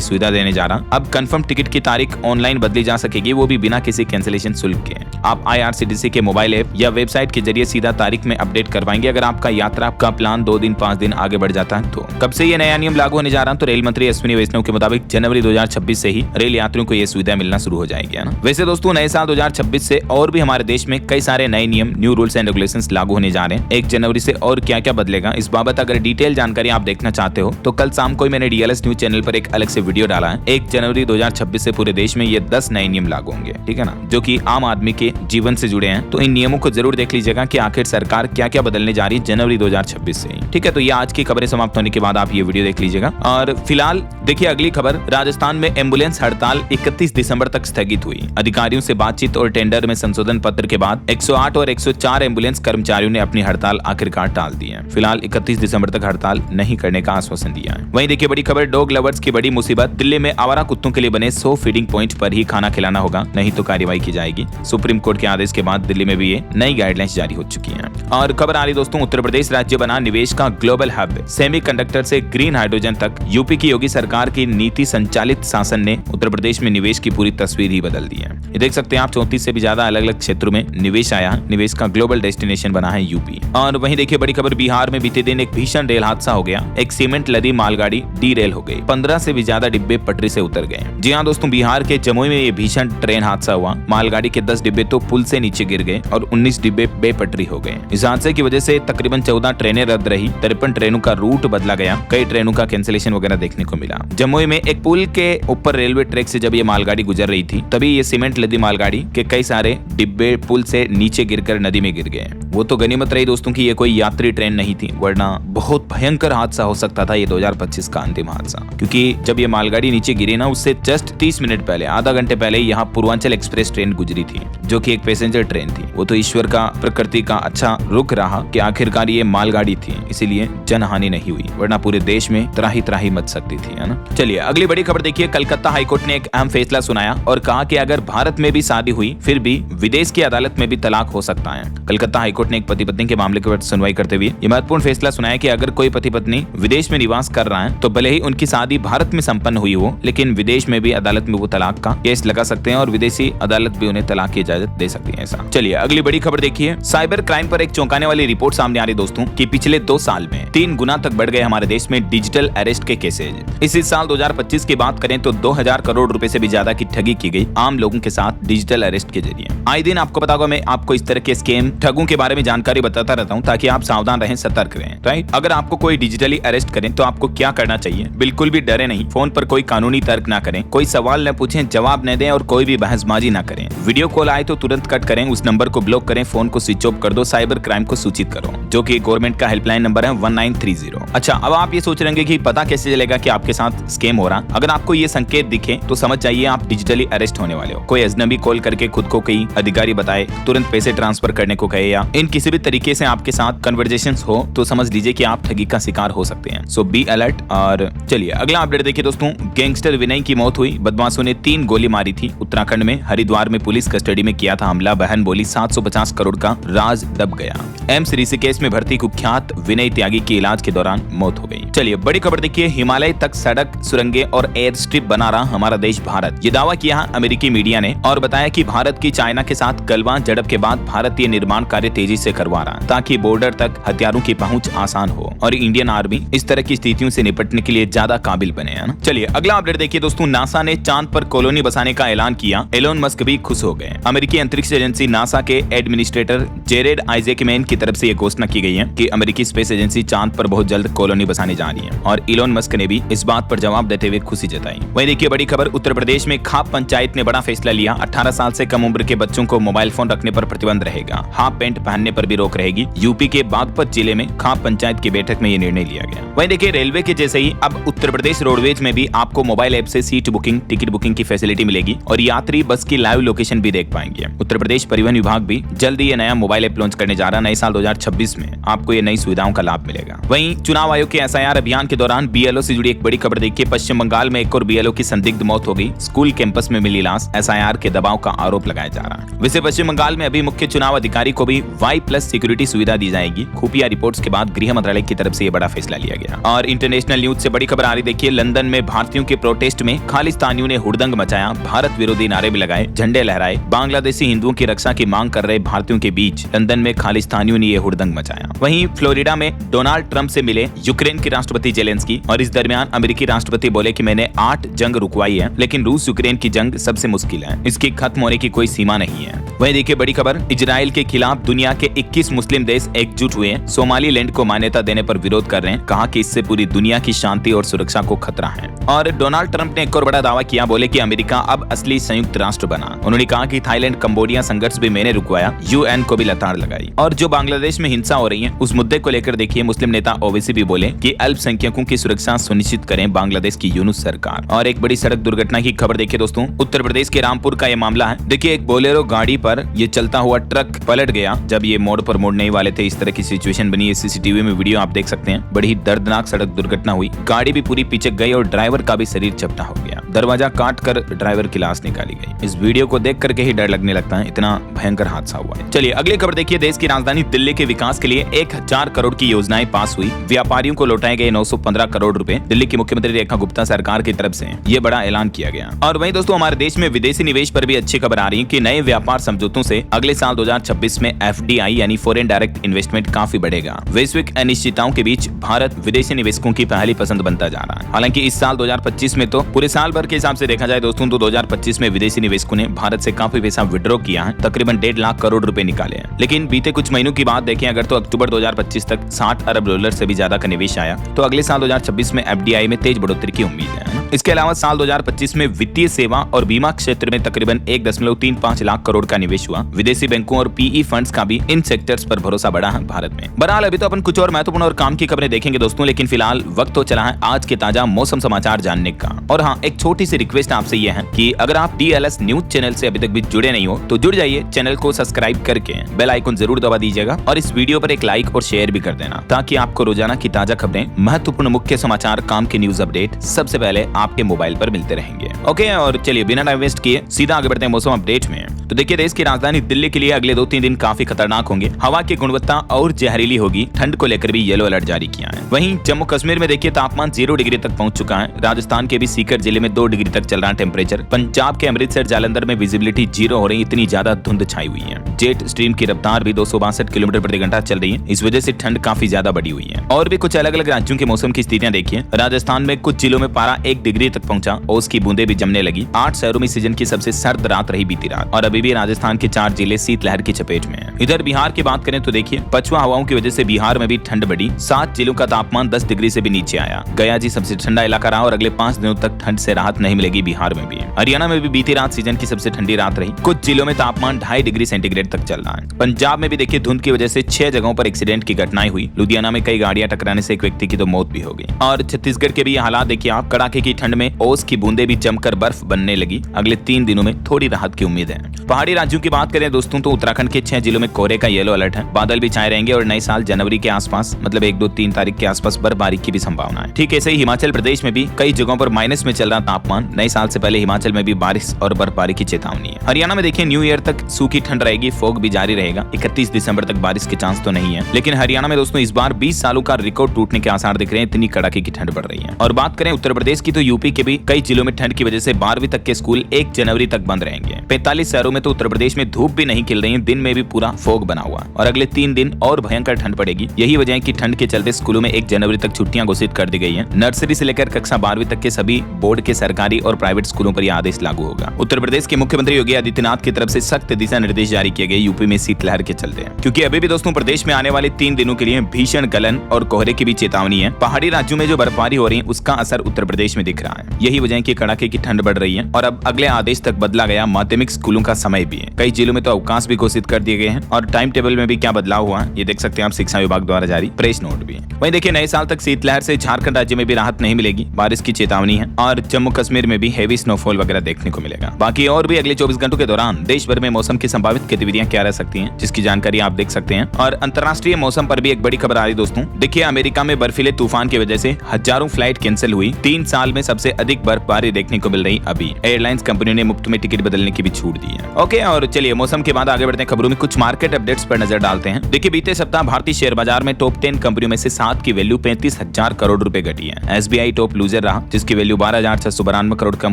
सुविधा देने जा रहा। अब कंफर्म टिकट की तारीख ऑनलाइन बदली जा सकेगी, वो भी बिना किसी कैंसिलेशन शुल्क के। आप IRCTC के मोबाइल ऐप या वेबसाइट के जरिए सीधा तारीख में अपडेट करवाएंगे अगर आपका यात्रा का प्लान 2 दिन 5 दिन आगे बढ़ जाता है तो। कब से ये नया नियम लागू होने जा रहा है, तो रेल मंत्री अश्विनी वैष्णव के मुताबिक जनवरी 2026 से ही रेल यात्रियों को ये सुविधा मिलना शुरू हो जाएगी, है ना। वैसे दोस्तों नए साल 2026 से और भी हमारे देश में कई सारे नए नियम, न्यू रूल्स एंड रेगुलेशंस लागू होने जा रहे हैं। 1 जनवरी से और क्या क्या बदलेगा, इस बाबत अगर डिटेल जानकारी आप देखना चाहते हो तो कल शाम को मैंने DLS न्यूज चैनल पर एक अलग से वीडियो डाला है। 1 जनवरी 2026 से पूरे देश में ये 10 नए नियम लागू होंगे, ठीक है ना, जो कि आम आदमी के जीवन से जुड़े हैं। तो इन नियमों को जरूर देख लीजिएगा कि आखिर सरकार क्या क्या बदलने जा रही है जनवरी 2026 से, ठीक है। तो ये आज की खबरें समाप्त होने के बाद आप ये वीडियो देख लीजिएगा। और फिलहाल देखिए अगली खबर, राजस्थान में एम्बुलेंस हड़ताल 31 दिसंबर तक स्थगित हुई। अधिकारियों से बातचीत और टेंडर में संशोधन पत्र के बाद 108 और 104 एम्बुलेंस कर्मचारियों ने अपनी हड़ताल आखिरकार टाल दी है। फिलहाल 31 दिसंबर तक हड़ताल नहीं करने का आश्वासन दिया है। वहीं देखिए बड़ी खबर, डॉग लवर्स की बड़ी मुसीबत, दिल्ली में आवारा कुत्तों के लिए बने 100 फीडिंग पॉइंट पर ही खाना खिलाना होगा, नहीं तो कार्रवाई की जाएगी। सुप्रीम कोर्ट के आदेश के बाद दिल्ली में भी ये नई गाइडलाइंस जारी हो चुकी हैं। और खबर आ रही दोस्तों, उत्तर प्रदेश राज्य बना निवेश का ग्लोबल हब, सेमीकंडक्टर से ग्रीन हाइड्रोजन तक। यूपी की योगी सरकार की नीति संचालित शासन ने उत्तर प्रदेश में निवेश की पूरी तस्वीर ही बदल दी है। ये देख सकते हैं आप, 34 से भी ज्यादा अलग अलग क्षेत्रों में निवेश आया है। निवेश का ग्लोबल डेस्टिनेशन बना है यूपी। और वहीं देखिए बड़ी खबर, बिहार में बीते दिन एक भीषण रेल हादसा हो गया। एक सीमेंट लदी मालगाड़ी डीरेल हो गई, 15 से भी ज्यादा डिब्बे पटरी से उतर गए। जी हाँ दोस्तों, बिहार के जमुई में ये भीषण ट्रेन हादसा हुआ। मालगाड़ी के 10 डिब्बे तो पुल से नीचे गिर गए और 19 डिब्बे बेपटरी हो गए। इस हादसे की वजह से तकरीबन 14 ट्रेनें रद्द रही, 53 ट्रेनों का रूट बदला गया, कई ट्रेनों का कैंसिलेशन वगैरह देखने को मिला। जमुई में एक पुल के ऊपर रेलवे ट्रैक से जब ये मालगाड़ी गुजर रही थी, तभी ये सीमेंट लदी मालगाड़ी के कई सारे डिब्बे पुल से नीचे गिरकर नदी में गिर गए। वो तो गनीमत रही दोस्तों कि ये कोई यात्री ट्रेन नहीं थी, वरना बहुत भयंकर हादसा हो सकता था ये 2025 का अंतिम हादसा। क्योंकि जब ये मालगाड़ी नीचे गिरी ना, उससे जस्ट 30 मिनट पहले, आधा घंटे पहले यहाँ पूर्वांचल एक्सप्रेस ट्रेन गुजरी थी, जो कि एक पैसेंजर ट्रेन थी। वो तो ईश्वर का, प्रकृति का अच्छा रुख रहा कि आखिरकार ये मालगाड़ी थी, इसीलिए जनहानि नहीं हुई, वरना पूरे देश में त्राही त्राही मच सकती थी, है ना। चलिए अगली बड़ी खबर देखिए, कलकत्ता हाईकोर्ट ने एक अहम फैसला सुनाया और कहा कि अगर भारत में भी शादी हुई फिर भी विदेश की अदालत में भी तलाक हो सकता है। कलकत्ता हाईकोर्ट ने एक पति पत्नी के मामले पर सुनवाई करते हुए यह महत्वपूर्ण फैसला सुनाया कि अगर कोई पति पत्नी विदेश में निवास कर रहा है तो भले ही उनकी शादी भारत में संपन्न हुई हो, लेकिन विदेश में भी अदालत में वो तलाक का केस लगा सकते हैं और विदेशी अदालत भी उन्हें तलाक की इजाजत दे सकती है। ऐसा। चलिए अगली बड़ी खबर देखिए, साइबर क्राइम पर एक चौंकाने वाली रिपोर्ट सामने आ रही दोस्तों कि पिछले 2 साल में 3 गुना तक बढ़ गए हमारे देश में डिजिटल अरेस्ट के केसेज। इसी साल 2025 की बात करें तो 2000 करोड़ रुपए से भी ज्यादा की ठगी की गई आम लोगों के साथ डिजिटल अरेस्ट के जरिए। आए दिन आपको पता होगा मैं आपको इस तरह के स्कैम, ठगों के बारे में जानकारी बताता रहता हूं ताकि आप सावधान रहें, सतर्क रहें, राइट। अगर आपको कोई डिजिटली अरेस्ट करें तो आपको क्या करना चाहिए, बिल्कुल भी डरे नहीं, फोन पर कोई कानूनी तर्क ना करें, कोई सवाल न पूछें, जवाब न दें और कोई भी बहसबाजी ना करें। वीडियो कॉल आए तो तुरंत कट करें, उस नंबर को ब्लॉक करें, फोन को स्विच ऑफ कर दो, साइबर क्राइम को सूचित करो, जो कि गवर्नमेंट का हेल्पलाइन नंबर है 1930। अच्छा, अब आप ये सोच रहे हैं कि पता कैसे चलेगा कि आपके साथ स्कैम हो रहा। अगर आपको ये संकेत दिखे तो समझ जाइए आप डिजिटली अरेस्ट होने वाले हो। कोई अजनबी कॉल करके खुद को कई अधिकारी बताए, तुरंत पैसे ट्रांसफर करने को कहे या इन किसी भी तरीके से आपके साथ कन्वर्सेशंस हो तो समझ लीजिए कि आप ठगी का शिकार हो सकते हैं। सो बी अलर्ट। और चलिए अगला अपडेट देखिए दोस्तों, गैंगस्टर विनय की मौत हुई, बदमाशों ने 3 गोली मारी थी। उत्तराखंड में हरिद्वार में पुलिस कस्टडी में किया था हमला, बहन बोली 750 करोड़ का राज दब गया। एम्स ऋषिकेश में भर्ती कुख्यात विनय त्यागी की इलाज के दौरान मौत हो गई। चलिए बड़ी खबर देखिए, हिमालय तक सड़क, सुरंगें और एयर स्ट्रिप बना रहा हमारा देश भारत। ये दावा किया अमेरिकी मीडिया ने और बताया कि भारत की चाइना के साथ गलवान झड़प के बाद भारत ये निर्माण कार्य तेजी से करवा रहा ताकि बॉर्डर तक हथियारों की पहुंच आसान हो और इंडियन आर्मी इस तरह की स्थितियों से निपटने के लिए ज्यादा काबिल बने, है ना। चलिए अगला अपडेट देखिए दोस्तों, नासा ने चांद पर कॉलोनी बसाने का ऐलान किया, एलोन मस्क भी खुश हो गए। अमेरिकी अंतरिक्ष एजेंसी नासा के एडमिनिस्ट्रेटर जेरेड आइजैकमैन की तरफ से यह घोषणा की गई है कि अमेरिकी स्पेस एजेंसी चांद पर बहुत जल्द कॉलोनी बसाने जा रही है और इलोन मस्क ने भी इस बात पर पर जवाब देते हुए खुशी जताई। वहीं देखिए बड़ी खबर, उत्तर प्रदेश में खाप पंचायत ने बड़ा फैसला लिया। 18 साल से कम उम्र के बच्चों को मोबाइल फोन रखने पर प्रतिबंध रहेगा। हाफ पैंट पहनने पर भी रोक रहेगी। यूपी के बागपत जिले में खाप पंचायत की बैठक में ये निर्णय लिया गया। वहीं देखिए रेलवे के जैसे ही अब उत्तर प्रदेश रोडवेज में भी आपको मोबाइल ऐप से सीट बुकिंग, टिकट बुकिंग की फैसिलिटी मिलेगी और यात्री बस की लाइव लोकेशन भी देख पाएंगे। उत्तर प्रदेश परिवहन विभाग भी जल्द ही ये नया मोबाइल ऐप लॉन्च करने जा रहा है। नए साल 2026 में आपको ये नई सुविधाओं का लाभ मिलेगा। वहीं चुनाव आयोग के एसआईआर अभियान के दौरान बीएलओ से जुड़ी एक बड़ी खबर देखिए। पश्चिम बंगाल में एक और बीएलओ की संदिग्ध मौत हो गई। स्कूल कैंपस में मिली लाश। एसआईआर के दबाव का आरोप लगाया जा रहा है। वैसे पश्चिम बंगाल में अभी मुख्य चुनाव अधिकारी को भी Y+ सिक्योरिटी सुविधा दी जाएगी। खुफिया रिपोर्ट्स के बाद गृह मंत्रालय की तरफ से यह बड़ा फैसला लिया गया। और इंटरनेशनल न्यूज से बड़ी खबर आ रही देखिए। लंदन में भारतीयों के प्रोटेस्ट में खालिस्तानियों ने हुड़दंग मचाया। भारत विरोधी नारे भी लगाए, झंडे लहराए। बांग्लादेशी हिंदुओं की रक्षा की मांग कर रहे भारतीयों के बीच लंदन में खालिस्तानियों ने यह हुड़दंग मचाया। वहीं फ्लोरिडा में डोनाल्ड ट्रंप से मिले यूक्रेन के राष्ट्रपति जेलेंस्की और इस दरमियान अमेरिकी राष्ट्रपति बोले कि मैंने 8 जंग रुकवाई है, लेकिन रूस यूक्रेन की जंग सबसे मुश्किल है। इसकी खत्म होने की कोई सीमा नहीं है। वहीं देखिए बड़ी खबर, इजराइल के खिलाफ दुनिया के 21 मुस्लिम देश एकजुट हुए। सोमालीलैंड को मान्यता देने पर विरोध कर रहे हैं। कहा कि इससे पूरी दुनिया की शांति और सुरक्षा को खतरा है। और डोनाल्ड ट्रंप ने एक और बड़ा दावा किया, बोले कि अमेरिका अब असली संयुक्त राष्ट्र बना। उन्होंने कहा कि थाईलैंड कंबोडिया संघर्ष भी मैंने रुकवाया, यूएन को भी लताड़ लगाई। और जो बांग्लादेश में हिंसा हो रही है उस मुद्दे को लेकर देखिए मुस्लिम नेता ओवैसी भी बोले कि अल्पसंख्यकों की सुरक्षा सुनिश्चित करें बांग्लादेश की यूनुस सरकार। और एक बड़ी सड़क दुर्घटना की खबर देखिए दोस्तों। उत्तर प्रदेश के रामपुर का ये मामला है। देखिए एक बोलेरो गाड़ी पर ये चलता हुआ ट्रक पलट गया जब ये मोड़ पर मुड़ने वाले थे। इस तरह की सिचुएशन बनी है। सीसीटीवी में वीडियो आप देख सकते हैं। बड़ी ही दर्दनाक सड़क दुर्घटना हुई। गाड़ी भी पूरी पीछे गई और ड्राइवर का भी शरीर चपटा हो गया। दरवाजा काट कर ड्राइवर की लाश निकाली गई। इस वीडियो को देख करके ही डर लगने लगता है, इतना भयंकर हादसा हुआ है। चलिए अगली खबर देखिए। देश की राजधानी दिल्ली के विकास के लिए 1000 करोड़ की योजनाएं पास हुई। व्यापारियों को लौटाए गए 915 करोड़ रुपए। दिल्ली की मुख्यमंत्री रेखा गुप्ता सरकार की तरफ से ये बड़ा ऐलान किया गया। और वहीं दोस्तों हमारे देश में विदेशी निवेश पर भी अच्छी खबर आ रही है कि नए व्यापार समझौतों से अगले साल 2026 में FDI यानी फॉरेन डायरेक्ट इन्वेस्टमेंट काफी बढ़ेगा। वैश्विक अनिश्चितताओं के बीच भारत विदेशी निवेशकों की पहली पसंद बनता जा रहा है। हालांकि इस साल 2025 में तो पूरे साल भर के हिसाब से देखा जाए दोस्तों तो 2025 में विदेशी निवेशकों ने भारत से काफी पैसा विड्रॉ किया है। तकरीबन 1.5 लाख करोड़ रुपए निकाले हैं। लेकिन बीते कुछ महीनों की बात देखें अगर तो अक्टूबर 2025 तक 60 अरब डॉलर से भी ज्यादा का निवेश आया। तो अगले साल 2026 में FDI में तेज बढ़ोतरी की उम्मीद है। इसके अलावा साल 2025 में वित्तीय सेवा और बीमा क्षेत्र में तकरीबन 1.35 लाख करोड़ का निवेश हुआ। विदेशी बैंकों और PE फंड्स का भी इन सेक्टर्स पर भरोसा बढ़ा है भारत में। बहरहाल अभी तो अपन कुछ और महत्वपूर्ण और काम की खबरें देखेंगे दोस्तों, लेकिन फिलहाल वक्त तो चला है आज के ताजा मौसम समाचार जानने का। और हाँ, एक छोटी सी रिक्वेस्ट आपसे यह है कि अगर आप DLS न्यूज चैनल से अभी तक भी जुड़े नहीं हो तो जुड़ जाइए। चैनल को सब्सक्राइब करके बेल आइकन जरूर दबा दीजिएगा और इस वीडियो पर एक लाइक और शेयर भी कर देना ताकि आपको रोजाना की ताजा खबरें, महत्वपूर्ण मुख्य समाचार, काम के न्यूज अपडेट सबसे पहले आपके मोबाइल पर मिलते रहेंगे। ओके, और चलिए बिना टाइम वेस्ट किए सीधा आगे बढ़ते हैं मौसम अपडेट में। तो देखिए देश की राजधानी दिल्ली के लिए अगले 2-3 दिन काफी खतरनाक होंगे। हवा की गुणवत्ता और जहरीली होगी। ठंड को लेकर भी येलो अलर्ट जारी किया है। वहीं जम्मू कश्मीर में देखिए तापमान 0 डिग्री तक पहुंच चुका है। राजस्थान के भी सीकर जिले में 2 डिग्री तक चल रहा है टेम्परेचर। पंजाब के अमृतसर जालंधर में विजिबिलिटी 0 हो रही, इतनी ज्यादा धुंध छाई हुई है। जेट स्ट्रीम की रफ्तार भी 262 किलोमीटर प्रति घंटा चल रही है। इस वजह से ठंड काफी ज्यादा बढ़ी हुई है। और भी कुछ अलग अलग राज्यों के मौसम की स्थितियां देखिए। राजस्थान में कुछ जिलों में पारा 1 डिग्री तक पहुंचा। ओस की बूंदे भी जमने लगी। 8 शहरों में सीजन की सबसे सर्द रात रही बीती रात और अभी भी राजस्थान के 4 जिले शीतलहर की चपेट में हैं। इधर बिहार की बात करें तो देखिए पछुआ हवाओं की वजह से बिहार में भी ठंड बढ़ी। 7 जिलों का तापमान 10 डिग्री से भी नीचे आया। गया जी सबसे ठंडा इलाका रहा और अगले 5 दिनों तक ठंड से राहत नहीं मिलेगी बिहार में भी। हरियाणा में भी बीती रात सीजन की सबसे ठंडी रात रही। कुछ जिलों में तापमान 2.5 डिग्री सेंटीग्रेड तक चल रहा है। पंजाब में भी देखिए धुंध की वजह से 6 जगहों पर एक्सीडेंट की घटनाएं हुई। लुधियाना में कई गाड़ियां टकराने से एक व्यक्ति की तो मौत भी हो गई। और छत्तीसगढ़ के भी हालात देखिए आप। कड़ाके की ठंड में ओस की बूंदे भी जमकर बर्फ बनने लगी। अगले 3 दिनों में थोड़ी राहत की उम्मीद है। पहाड़ी राज्यों की बात करें दोस्तों तो उत्तराखंड के 6 जिलों में कोहरे का येलो अलर्ट है। बादल भी छाए रहेंगे और नए साल जनवरी के आसपास मतलब 1, 2, 3 तारीख के आसपास बर्फबारी की भी संभावना है। ठीक ऐसे ही हिमाचल प्रदेश में भी कई जगहों पर माइनस में चल रहा तापमान। नए साल से पहले हिमाचल में भी बारिश और बर्फबारी की चेतावनी है। हरियाणा में देखिए न्यू ईयर तक सूखी ठंड रहेगी। फॉग भी जारी रहेगा। 31 दिसंबर तक बारिश के चांस तो नहीं है, लेकिन हरियाणा में दोस्तों इस बार 20 सालों का रिकॉर्ड टूटने के आसार दिख रहे हैं। इतनी कड़ाके की ठंड बढ़ रही है। और बात करें उत्तर प्रदेश की तो यूपी के भी कई जिलों में ठंड की वजह से 12वीं तक के स्कूल 1 जनवरी तक बंद रहेंगे। 45 शहरों में तो उत्तर प्रदेश में धूप भी नहीं खिल रही है, दिन में भी पूरा फॉग बना हुआ और अगले 3 दिन और भयंकर ठंड पड़ेगी। यही वजह है कि ठंड के चलते स्कूलों में 1 जनवरी तक छुट्टियां घोषित कर दी गई हैं। नर्सरी से लेकर कक्षा 12वीं तक के सभी बोर्ड के सरकारी और प्राइवेट स्कूलों पर यह आदेश लागू होगा। उत्तर प्रदेश के मुख्यमंत्री योगी आदित्यनाथ की तरफ से सख्त दिशा निर्देश जारी किए गए यूपी में शीतलहर के चलते हैं, क्योंकि अभी भी दोस्तों प्रदेश में आने वाले 3 दिनों के लिए भीषण गलन और कोहरे की भी चेतावनी है। पहाड़ी राज्यों में जो बर्फबारी हो रही है उसका असर उत्तर प्रदेश में दिख रहा है। यही वजह है कि कड़ाके की ठंड बढ़ रही है और अब अगले आदेश तक बदला गया माध्यमिक स्कूलों का समय भी है। कई जिलों में तो अवकाश भी घोषित कर दिए गए हैं और टाइम टेबल में भी क्या बदलाव हुआ ये देख सकते हैं आप, शिक्षा विभाग द्वारा जारी प्रेस नोट भी है। वहीं देखिए नए साल तक शीतलहर से झारखंड राज्य में भी राहत नहीं मिलेगी, बारिश की चेतावनी है और जम्मू कश्मीर में भी हेवी स्नोफॉल वगैरह देखने को मिलेगा। बाकी और भी अगले 24 घंटों के दौरान देश भर में मौसम की संभावित गतिविधियां क्या रह सकती हैं, जिसकी जानकारी आप देख सकते हैं। और अंतर्राष्ट्रीय मौसम पर भी एक बड़ी खबर आ रही दोस्तों। देखिए अमेरिका में बर्फीले तूफान की वजह से हजारों फ्लाइट कैंसिल हुई। 3 साल में सबसे अधिक बर्फबारी देखने को मिल रही अभी। एयरलाइंस कंपनियों ने मुफ्त में टिकट बदलने की भी छूट दी है। ओके, और चलिए मौसम के बाद आगे बढ़ते हैं खबरों में, कुछ मार्केट अपडेट्स पर नजर डालते हैं। देखिए बीते सप्ताह भारतीय शेयर बाजार में टॉप 10 कंपनियों में से 7 की वैल्यू 35,000 करोड़ रुपए घटी है। SBI टॉप लूजर रहा, जिसकी वैल्यू 12,692 करोड़ कम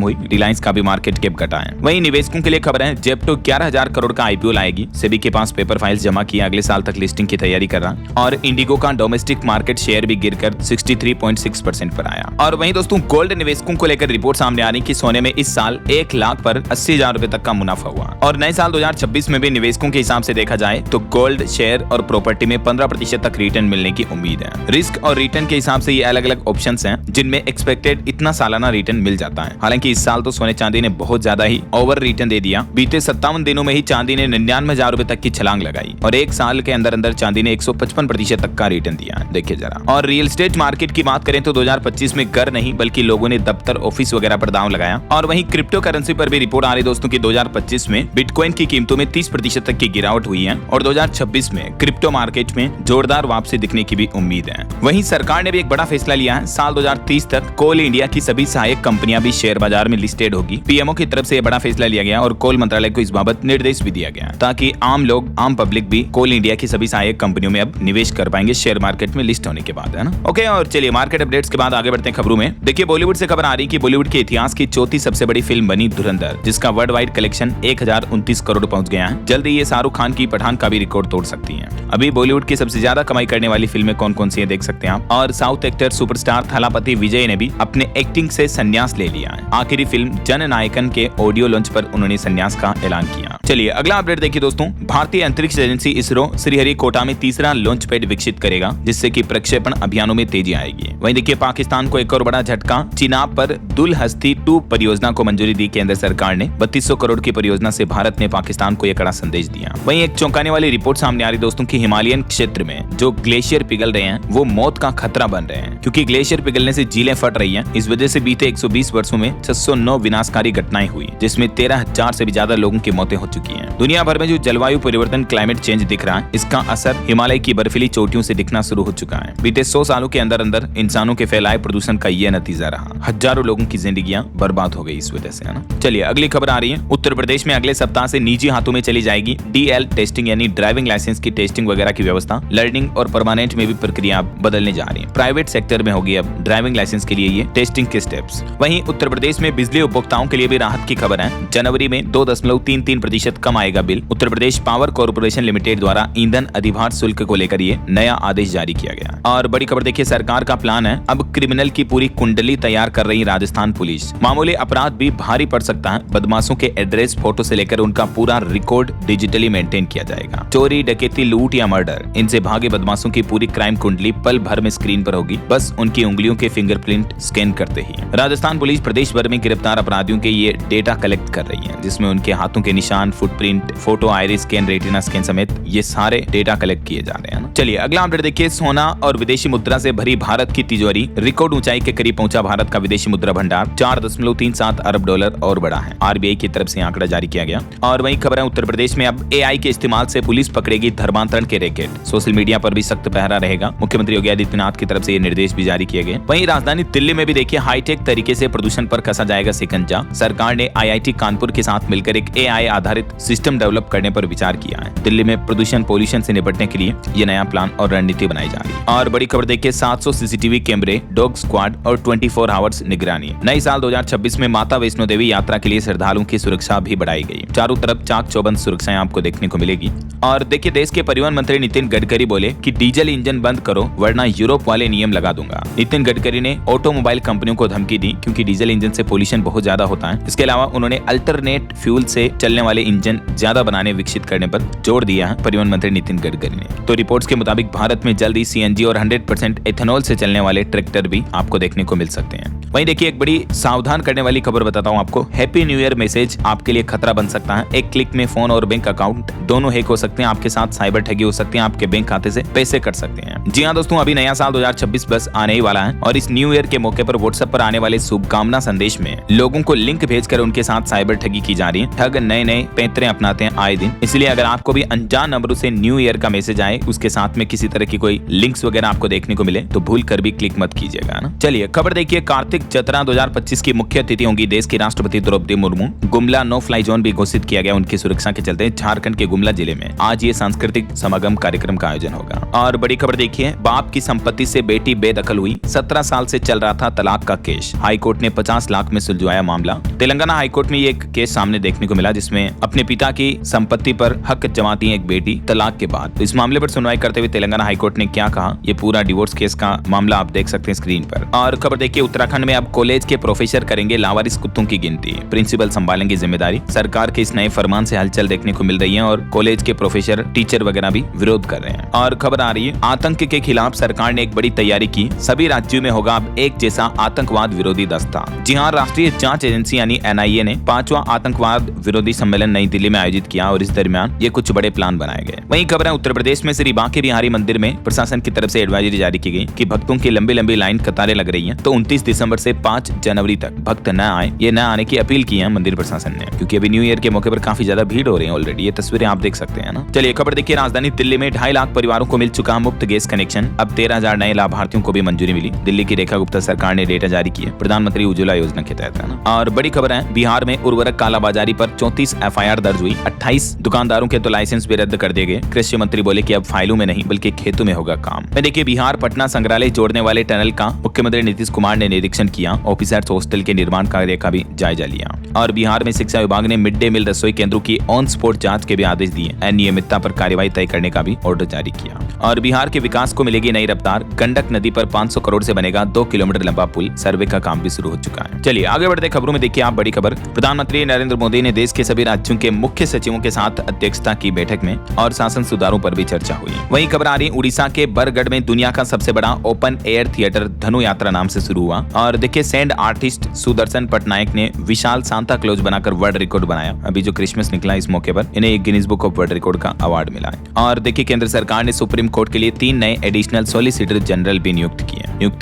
हुई। रिलायंस का भी मार्केट कैप घटा है। वहीं निवेशकों के लिए खबर है, जेप्टो 11,000 करोड़ का IPO लाएगी। सेबी के पास पेपर फाइल्स जमा किए, अगले साल तक लिस्टिंग की तैयारी कर रहा। और इंडिगो का डोमेस्टिक मार्केट शेयर भी गिरकर 63.6% पर आया। और वहीं दोस्तों गोल्ड निवेशकों को लेकर रिपोर्ट सामने आ रही कि सोने में इस साल 1 लाख पर 80,000 रुपए तक का मुनाफा हुआ। और नए साल 2026 में भी निवेशकों के हिसाब से देखा जाए तो गोल्ड, शेयर और प्रॉपर्टी में 15% तक रिटर्न मिलने की उम्मीद है। रिस्क और रिटर्न के हिसाब से ये अलग अलग ऑप्शंस हैं, जिनमें एक्सपेक्टेड इतना सालाना रिटर्न मिल जाता है। हालांकि इस साल तो सोने चांदी ने बहुत ज्यादा ही ओवर रिटर्न दे दिया। बीते 57 दिनों में ही चांदी ने 99,000 रुपए तक की छलांग लगाई और 1 साल के अंदर अंदर चांदी ने 155% तक का रिटर्न दिया है। देखिए जरा। और रियल एस्टेट मार्केट की बात करें तो 2025 में घर नहीं बल्कि लोगों ने दफ्तर, ऑफिस वगैरह पर दांव लगाया। और वहीं क्रिप्टो करेंसी पर भी रिपोर्ट आ रही दोस्तों की 2025 में बिटकॉइन की कीमतों में 30% तक की गिरावट हुई है और 2026 में क्रिप्टो मार्केट में जोरदार वापसी दिखने की भी उम्मीद है। वहीं सरकार ने भी एक बड़ा फैसला लिया है, साल 2030 तक कोल इंडिया की सभी सहायक कंपनियां भी शेयर बाजार में लिस्टेड होगी। पीएमओ की तरफ से यह बड़ा फैसला लिया गया और कोल मंत्रालय को इस बाबत निर्देश भी दिया गया ताकि आम लोग, आम पब्लिक भी कोल इंडिया की सभी सहायक कंपनियों में अब निवेश कर पाएंगे शेयर मार्केट में लिस्ट होने के बाद, है ना। ओके, और चलिए मार्केट अपडेट्स के बाद आगे बढ़ते हैं खबरों में। देखिए बॉलीवुड से खबर आ रही कि बॉलीवुड के इतिहास की चौथी सबसे बड़ी फिल्म बनी धुरंधर, जिसका वर्ल्ड वाइड कलेक्शन 1029 करोड़ पहुंच गया है। जल्द ही ये शाहरुख खान की पठान का भी रिकॉर्ड तोड़ सकती है। अभी बॉलीवुड की सबसे ज्यादा कमाई करने वाली फिल्में कौन कौन सी है देख सकते हैं आप। और साउथ एक्टर सुपरस्टार थलापति विजय ने भी अपने एक्टिंग से संन्यास ले लिया है। आखिरी फिल्म जननायकन के ऑडियो लॉन्च पर उन्होंने संन्यास का ऐलान किया। चलिए अगला अपडेट देखिए दोस्तों। भारतीय अंतरिक्ष एजेंसी इसरो श्रीहरिकोटा में तीसरा लॉन्च पैड विकसित करेगा, जिससे कि प्रक्षेपण अभियानों में तेजी आएगी। वहीं देखिए पाकिस्तान को एक और बड़ा झटका, चिनाब पर दुलहस्ती 2 परियोजना को मंजूरी दी केंद्र सरकार ने। 3200 करोड़ की परियोजना से भारत ने पाकिस्तान को यह कड़ा संदेश दिया। वहीं एक चौंकाने वाली रिपोर्ट सामने आ रही दोस्तों की हिमालयन क्षेत्र में जो ग्लेशियर पिघल रहे हैं वो मौत का खतरा बन रहे हैं, क्योंकि ग्लेशियर पिघलने से झीलें फट रही हैं। इस वजह से बीते 120 वर्षों में 609 विनाशकारी घटनाएं हुई, जिसमें 13,000 से भी ज्यादा लोगों की मौतें हो चुकी हैं। दुनिया भर में जो जलवायु परिवर्तन, क्लाइमेट चेंज दिख रहा है, इसका असर हिमालय की बर्फीली चोटियों से दिखना शुरू हो चुका है। बीते 100 सालों के अंदर अंदर इंसानों के फैलाए प्रदूषण का यह नतीजा रहा। हजारों लोगों की जिंदगियां बर्बाद हो गई इस वजह से, है ना। चलिए अगली खबर आ रही है। उत्तर प्रदेश में अगले सप्ताह से निजी हाथों में चली जाएगी DL टेस्टिंग, यानी ड्राइविंग लाइसेंस की टेस्टिंग वगैरह की व्यवस्था। लर्निंग और परमानेंट में भी प्रक्रिया बदलने जा रही है। प्राइवेट सेक्टर में होगी अब ड्राइविंग लाइसेंस के लिए ये टेस्टिंग के स्टेप्स। वहीं उत्तर प्रदेश में बिजली उपभोक्ताओं के लिए भी राहत की खबर है। जनवरी में 2.33% कम आएगा bill. Uttar Pradesh power corporation limited द्वारा ईंधन अधिभार शुल्क को लेकर ये नया आदेश जारी किया गया। और बड़ी खबर देखिए, सरकार का प्लान है, अब क्रिमिनल की पूरी कुंडली तैयार कर रही राजस्थान पुलिस। मामूली अपराध भी भारी पड़ सकता है। बदमाशों के एड्रेस, फोटो से लेकर उनका पूरा रिकॉर्ड डिजिटली मेंटेन किया जाएगा। चोरी, डकैती, लूट या मर्डर, इनसे भागे बदमाशों की पूरी क्राइम कुंडली पल भर में स्क्रीन पर होगी, बस उनकी उंगलियों के फिंगरप्रिंट स्कैन करते ही। राजस्थान पुलिस प्रदेश भर में गिरफ्तार अपराधियों के ये डेटा कलेक्ट कर रही है, जिसमें उनके हाथों के निशान, footprint, photo, iris scan, retina scan समेत ये सारे डेटा कलेक्ट किए जा रहे हैं। चलिए अगला अपडेट देखिए। सोना और विदेशी मुद्रा से भरी भारत की तिजोरी, रिकॉर्ड ऊंचाई के करीब पहुंचा भारत का विदेशी मुद्रा भंडार। 4.37 अरब डॉलर और बढ़ा है। RBI की तरफ से आंकड़ा जारी किया गया। और वहीं खबर है, उत्तर प्रदेश में अब AI के इस्तेमाल से पुलिस पकड़ेगी धर्मांतरण के रैकेट। सोशल मीडिया पर भी सख्त पहरा रहेगा। मुख्यमंत्री योगी आदित्यनाथ की तरफ से ये निर्देश भी जारी किए गए। वहीं राजधानी दिल्ली में भी देखिए हाईटेक तरीके से प्रदूषण पर कसा जाएगा शिकंजा। सरकार ने IIT कानपुर के साथ मिलकर एक AI आधारित सिस्टम डेवलप करने पर विचार किया है। दिल्ली में प्रदूषण पॉल्यूशन से निपटने के लिए ये नया प्लान और रणनीति बनाई जा रही है। और बड़ी खबर देखिए, 700 CCTV कैमरे, डॉग स्क्वाड और 24 आवर्स निगरानी। नए साल 2026 में माता वैष्णो देवी यात्रा के लिए श्रद्धालुओं की सुरक्षा भी बढ़ाई गई। चारों तरफ चाक चौबंद सुरक्षाएं आपको देखने को मिलेगी। और देखिए, देश के परिवहन मंत्री नितिन गडकरी बोले कि डीजल इंजन बंद करो वरना यूरोप वाले नियम लगा दूंगा। नितिन गडकरी ने ऑटोमोबाइल कंपनियों को धमकी दी क्योंकि डीजल इंजन से पोल्यूशन बहुत ज्यादा होता है। इसके अलावा उन्होंने अल्टरनेट फ्यूल से चलने वाले इंजन ज्यादा बनाने विकसित करने पर जोर दिया है परिवहन मंत्री नितिन गडकरी ने। तो रिपोर्ट्स के मुताबिक भारत में जल्द ही सीएनजी और 100% एथेनॉल से चलने वाले ट्रैक्टर भी आपको देखने को मिल सकते हैं। वहीं देखिए, एक बड़ी सावधान करने वाली खबर बताता हूं आपको। हैप्पी न्यू ईयर मैसेज आपके लिए खतरा बन सकता है। एक क्लिक में फोन और बैंक अकाउंट दोनों हैक हो सकते हैं। आपके साथ साइबर ठगी हो सकती है। आपके बैंक खाते से पैसे कट सकते हैं। जी हाँ दोस्तों, अभी नया साल 2026 बस आने ही वाला है और इस न्यू ईयर के मौके पर व्हाट्सएप पर आने वाले शुभकामना संदेश में लोगों को लिंक भेजकर उनके साथ साइबर ठगी की जा रही है। ठग नए नए पैंतरे अपनाते हैं आए दिन। इसलिए अगर आपको भी अनजान नंबरों से न्यू ईयर का मैसेज आए, उसके साथ में किसी तरह की कोई लिंक्स वगैरह आपको देखने को मिले, तो भूल कर भी क्लिक मत कीजिएगा ना। चलिए खबर देखिए, कार्तिक जतरा 2025 की मुख्य अतिथि होंगी देश की राष्ट्रपति Draupadi Murmu. Gumla no fly zone भी घोषित किया गया उनकी सुरक्षा के चलते। झारखंड के गुमला जिले में आज ये सांस्कृतिक समागम कार्यक्रम का आयोजन होगा। और बड़ी खबर देखिए, बाप की संपत्ति से बेटी बेदखल हुई। 17 साल से चल रहा था तलाक का केस। हाईकोर्ट ने 50 लाख में सुलझाया मामला। तेलंगाना हाईकोर्ट में ये एक केस सामने देखने को मिला जिसमें अपने पिता की संपत्ति पर हक जमाती है एक बेटी तलाक के बाद। इस मामले पर सुनवाई करते हुए तेलंगाना हाईकोर्ट ने क्या कहा, ये पूरा डिवोर्स केस का मामला आप देख सकते हैं स्क्रीन पर। और खबर देखिए, उत्तराखंड में अब कॉलेज के प्रोफेसर करेंगे लावारिस कुत्तों की गिनती। प्रिंसिपल संभालेंगे जिम्मेदारी। सरकार के इस नए फरमान से हलचल देखने को मिल रही है और कॉलेज के प्रोफेसर टीचर वगैरह भी विरोध कर रहे हैं। और खबर आ रही है, आतंक के खिलाफ सरकार ने एक बड़ी तैयारी की। सभी राज्यों में होगा अब एक जैसा आतंकवाद विरोधी दस्ता। जी हाँ, राष्ट्रीय जांच एजेंसी यानी एनआईए ने 5वां आतंकवाद विरोधी सम्मेलन नई दिल्ली में आयोजित किया और इस दरमियान ये कुछ बड़े प्लान बनाए गए। वहीं खबर है, उत्तर प्रदेश में श्री बांके बिहारी मंदिर में प्रशासन की तरफ से एडवाइजरी जारी की गई कि भक्तों की लंबी लंबी लाइन कतारें लग रही हैं, तो 29 दिसंबर से 5 जनवरी तक भक्त न आए, ये न आने की अपील की है मंदिर प्रशासन ने, क्योंकि अभी न्यू ईयर के मौके पर काफी ज्यादा भीड़ हो रही है ऑलरेडी। ये तस्वीरें आप देख सकते हैं ना। चलिए खबर देखिए, राजधानी दिल्ली में 2.5 लाख परिवारों को मिल चुका मुफ्त गैस कनेक्शन। अब 13,000 नए लाभार्थियों को भी मंजूरी मिली। दिल्ली की रेखा गुप्ता सरकार ने डेटा जारी किया प्रधानमंत्री उज्ज्वला योजना के तहत, है ना। और बड़ी खबर है, बिहार में उर्वरक कालाबाजारी पर 34 एफआईआर दर्ज हुई। 28 दुकानदारों के तो लाइसेंस भी रद्द कर दिए गए। कृषि मंत्री बोले कि अब फाइलों में नहीं बल्कि खेतों में होगा काम। मैं देखिए, बिहार पटना संग्रहालय जोड़ने वाले टनल का मुख्यमंत्री नीतीश कुमार ने निरीक्षण किया। ऑफिसर्स हॉस्टल के निर्माण कार्य का भी जायजा लिया। और बिहार में शिक्षा विभाग ने मिड डे मील रसोई केंद्रों की ऑन स्पॉट जांच के भी आदेश दिए। अनियमितता पर कार्रवाई तय करने का भी ऑर्डर जारी किया। और बिहार के विकास को मिलेगी नई रफ्तार। गंडक नदी पर 500 करोड़ से बनेगा 2 किलोमीटर लंबा पुल। सर्वे का काम भी शुरू हो चुका है। चलिए आगे बढ़ते खबरों में देखिए आप बड़ी खबर। प्रधानमंत्री नरेंद्र मोदी ने देश के सभी राज्यों के मुख्य सचिवों के साथ अध्यक्षता की बैठक में और शासन सुधारों पर भी चर्चा हुई। वहीं खबर आ रही, उड़ीसा के बरगढ़ में दुनिया का सबसे बड़ा ओपन एयर थिएटर धनु यात्रा नाम से शुरू हुआ। और देखिए, सैंड आर्टिस्ट सुदर्शन पटनायक ने विशाल सांता क्लॉज बनाकर वर्ल्ड रिकॉर्ड बनाया। अभी जो क्रिसमस निकला इस मौके पर इन्हें एक Guinness book of world record का अवार्ड मिला है। और देखिए, केंद्र सरकार ने सुप्रीम कोर्ट के लिए 3 नए एडिशनल सॉलिसिटर जनरल भी नियुक्त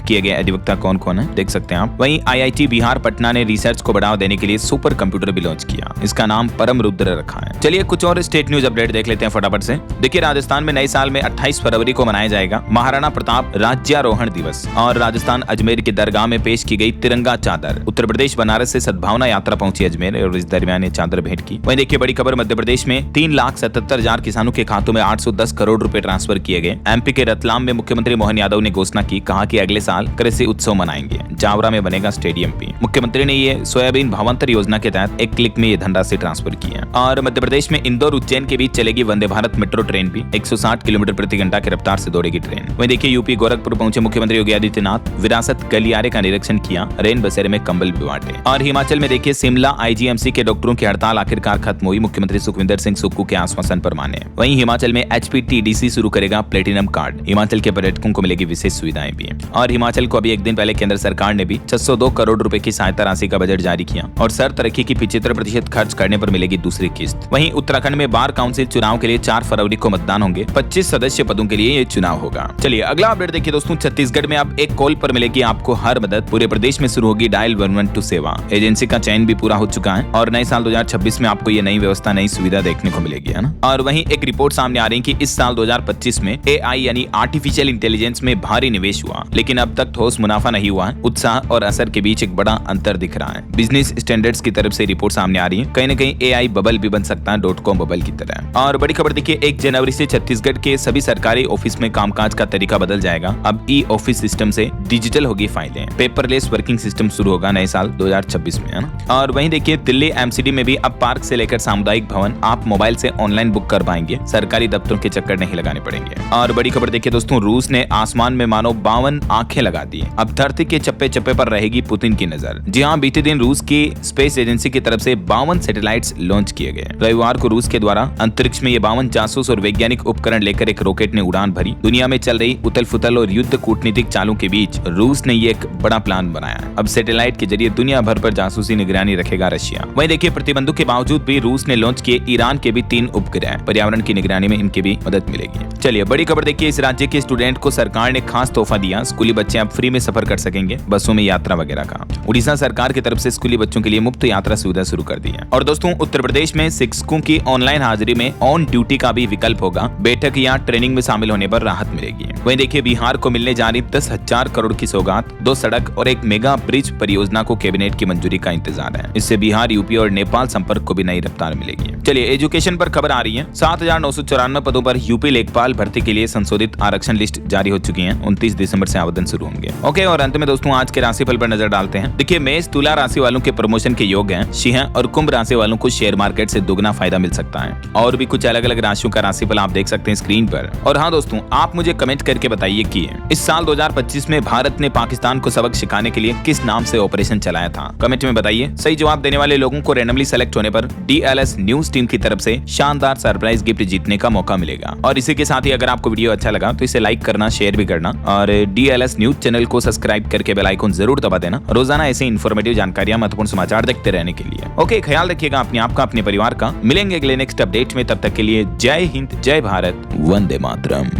किए गए अधिवक्ता कौन कौन है देख सकते हैं आप। वहीं आईआईटी बिहार पटना ने रिसर्च को बढ़ावा देने के लिए सुपर कंप्यूटर भी लॉन्च किया। इसका नाम परम रुद्र रखा है। चलिए कुछ और स्टेट न्यूज अपडेट देख लेते हैं फटाफट से। देखिए, राजस्थान में नए साल में 28 फरवरी को मनाया जाएगा महाराणा प्रताप राज्यारोहण दिवस। और राजस्थान अजमेर की दरगाह में पेश की गई तिरंगा चादर। उत्तर प्रदेश बनारस से सद्भावना यात्रा पहुंची अजमेर और इस दरमियान ये चादर भेंट की। वहीं देखिए बड़ी खबर, मध्य प्रदेश में 3,77,000 किसानों के खातों में 810 करोड़ रुपए ट्रांसफर किए गए। एमपी के रतलाम में मुख्यमंत्री मोहन यादव ने घोषणा की, कहा कि अगले साल कृषि उत्सव मनाएंगे। जावरा में बनेगा स्टेडियम भी। मुख्यमंत्री ने ये सोयाबीन भावांतर योजना के तहत एक क्लिक में ये धनराशि ट्रांसफर की है। और मध्य प्रदेश में इंदौर उज्जैन के बीच चलेगी वंदे भारत मेट्रो ट्रेन भी। 160 किलोमीटर प्रति घंटा की रफ्तार से दौड़ेगी ट्रेन। वहीं देखिए, यूपी गोरखपुर पहुंचे मुख्यमंत्री योगी आदित्यनाथ। विरासत गलियारे का निरीक्षण किया। रेन बसेरे में कंबल भी बांटे। और हिमाचल में देखिए, शिमला आईजीएमसी के डॉक्टरों की हड़ताल आखिरकार खत्म हुई। मुख्यमंत्री सुखविंदर सिंह सुक्खू के आश्वासन पर माने। वहीं हिमाचल में एचपीटीडीसी शुरू करेगा प्लेटिनम कार्ड। हिमाचल के पर्यटकों को मिलेगी विशेष सुविधाएं भी। और हिमाचल को अभी एक दिन पहले केंद्र सरकार ने भी 602 करोड़ रुपए की सहायता राशि का बजट जारी किया। और सर तरक्की की 75% खर्च करने पर मिलेगी दूसरी किस्त। वहीं उत्तराखंड में बार काउंसिल चुनाव के लिए 4 फरवरी को मतदान होंगे। 25 सदस्य पदों के लिए ये चुनाव होगा। चलिए अगला अपडेट देखिए दोस्तों, छत्तीसगढ़ में अब एक कॉल पर मिलेगी आपको हर मदद। पूरे प्रदेश में शुरू होगी डायल 112 सेवा। एजेंसी का चयन भी पूरा हो चुका है और नए साल 2026 में आपको ये नई व्यवस्था, नई सुविधा देखने को मिलेगी, है ना। और वहीं एक रिपोर्ट सामने आ रही है कि इस साल 2025 में एआई यानी आर्टिफिशियल इंटेलिजेंस में भारी निवेश हुआ, लेकिन अब तक ठोस मुनाफा नहीं हुआ है। उत्साह और असर के बीच एक बड़ा अंतर दिख रहा है। बिजनेस स्टैंडर्ड्स की तरफ से रिपोर्ट सामने आ रही है। कहीं न कहीं एआई बबल भी बन सकता है .com बबल की तरह। और बड़ी खबर देखिए, 1 जनवरी से छत्तीसगढ़ के सभी सरकारी ऑफिस में कामकाज का तरीका बदल जाएगा। अब ई ऑफिस सिस्टम से डिजिटल होगी फाइलें। पेपर पेपरलेस वर्किंग सिस्टम शुरू होगा नए साल 2026 में, है ना। और वहीं देखिए दिल्ली एमसीडी में भी अब पार्क से लेकर सामुदायिक भवन आप मोबाइल से ऑनलाइन बुक कर पाएंगे, सरकारी दफ्तरों के चक्कर नहीं लगाने पड़ेंगे। और बड़ी खबर देखिए दोस्तों, रूस ने आसमान में मानो 52 आंखें लगा दी। अब धरती के चप्पे चप्पे पर रहेगी पुतिन की नजर। जी हाँ, बीते दिन रूस की स्पेस एजेंसी की तरफ से 52 सैटेलाइट्स लॉन्च किए गए। रविवार को रूस के द्वारा अंतरिक्ष में ये 52 जासूस और वैज्ञानिक उपकरण लेकर एक रॉकेट ने उड़ान भरी। दुनिया में चल रही उथल फुथल और युद्ध कूटनीतिक चालों के बीच रूस ने ये एक बड़ा प्लान बनाया। अब सैटेलाइट के जरिए दुनिया भर पर जासूसी निगरानी रखेगा रशिया। वहीं देखिए प्रतिबंधों के बावजूद भी रूस ने लॉन्च किए ईरान के भी 3 उपग्रह, पर्यावरण की निगरानी में इनकी भी मदद मिलेगी। चलिए बड़ी खबर देखिए, इस राज्य के स्टूडेंट को सरकार ने खास तोहफा दिया। स्कूली बच्चे अब फ्री में सफर कर सकेंगे, बसों में यात्रा वगैरह का। उड़ीसा सरकार की तरफ से स्कूली बच्चों के लिए मुफ्त यात्रा सुविधा शुरू कर दी है। और दोस्तों उत्तर प्रदेश में शिक्षकों की ऑनलाइन हाजिरी में ऑन ड्यूटी का भी विकल्प होगा। बैठक या ट्रेनिंग में शामिल होने पर राहत मिलेगी। वहीं देखिए बिहार को मिलने जा रही 10,000 करोड़ की सौगात, 2 सड़क और एक मेगा ब्रिज परियोजना को कैबिनेट की मंजूरी का इंतजार है। इससे बिहार, यूपी और नेपाल संपर्क को भी नई रफ्तार मिलेगी। चलिए एजुकेशन पर खबर आ रही है। 7,994 पदों पर यूपी लेखपाल भर्ती के लिए संशोधित आरक्षण लिस्ट जारी हो चुकी है। 29 दिसंबर से आवेदन शुरू होंगे। ओके, और अंत में दोस्तों आज के राशिफल पर नजर डालते हैं। देखिए मेष तुला राशि वालों के प्रमोशन के योग हैं। सिंह और कुंभ राशि वालों को शेयर मार्केट से दुगना फायदा मिल सकता है। और भी कुछ अलग अलग राशियों का राशिफल आप देख सकते हैं स्क्रीन पर। और हाँ दोस्तों, आप मुझे कमेंट करके बताइए कि इस साल 2025 में भारत ने पाकिस्तान को सबक सिखाने के लिए किस नाम से ऑपरेशन चलाया था। कमेंट में बताइए। सही जवाब देने वाले लोगों को रैंडमली सेलेक्ट होने पर DLS न्यूज टीम की तरफ से शानदार सरप्राइज गिफ्ट जीतने का मौका मिलेगा। और इसी के साथ ही अगर आपको वीडियो अच्छा लगा तो इसे लाइक करना, शेयर भी करना और DLS न्यूज चैनल को सब्सक्राइब करके बेल आइकन जरूर दबा देना, रोजाना ऐसे इन्फॉर्मेटिव जानकारियां, महत्वपूर्ण समाचार देखते रहने के लिए। ओके, ख्याल रखिएगा अपने आप का, अपने परिवार का। मिलेंगे अगले नेक्स्ट अपडेट में, तब तक के लिए जय हिंद, जय भारत, वंदे मातरम।